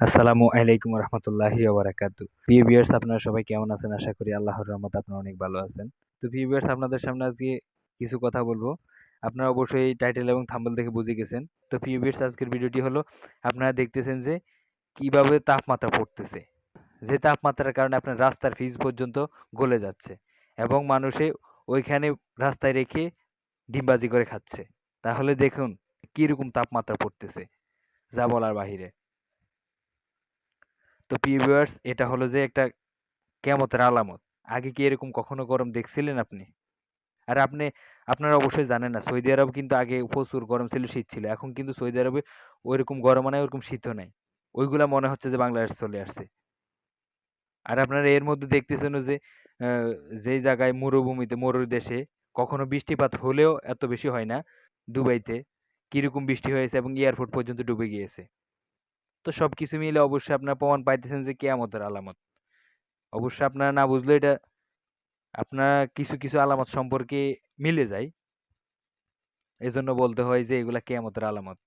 আসসালামু আলাইকুম রহমতুল্লাহি ওবারাকাতু। প্রিয় ভিউয়ার্স, আপনারা সবাই কেমন আছেন? আশা করি আল্লাহর রহমতে আপনারা অনেক ভালো আছেন। তো প্রিয় ভিউয়ার্স, আপনাদের সামনে আজকে কিছু কথা বলবো। আপনারা অবশ্যই টাইটেল এবং থাম্বনেল দেখে বুঝে গেছেন। তো প্রিয় ভিউয়ার্স, আজকের ভিডিওটি হলো আপনারা দেখতেছেন যে কিভাবে তাপমাত্রা পড়তেছে। যে তাপমাত্রার কারণে আপনার রাস্তার ফিজ পর্যন্ত গলে যাচ্ছে এবং মানুষে ওইখানে রাস্তায় রেখে ডিমবাজি করে খাচ্ছে। তাহলে দেখুন কিরকম তাপমাত্রা পড়তেছে, যা বলার বাহিরে। তো প্রিয় ভিউয়ার্স, এটা হলো যে একটা কেয়ামতের আলামত। আগে কি এরকম কখনো গরম দেখছিলেন আপনি? আর আপনারা অবশ্যই জানেন না, সৌদি আরব কিন্তু আগে প্রচুর গরম ছিল, শীত ছিল। এখন কিন্তু সৌদি আরবে ওইরকম গরমও নাই, ওরকম শীতও নাই। ওইগুলা মনে হচ্ছে যে বাংলাদেশ চলে আসছে। আর আপনারা এর মধ্যে দেখতেছেনও যে যেই জায়গায় মরুভূমিতে, মরুর দেশে কখনো বৃষ্টিপাত হলেও এত বেশি হয় না। দুবাইতে কিরকম বৃষ্টি হয়েছে এবং এয়ারপোর্ট পর্যন্ত ডুবে গিয়েছে। তো সবকিছু মিলে অবশ্যই আপনারা প্রমাণ পাইতেছেন যে কেয়ামতের আলামত। অবশ্যই আপনারা না বুঝলেও এটা আপনার কিছু আলামত সম্পর্কে মিলে যায়। এজন্য বলতে হয় যে এগুলা কেয়ামতের আলামত।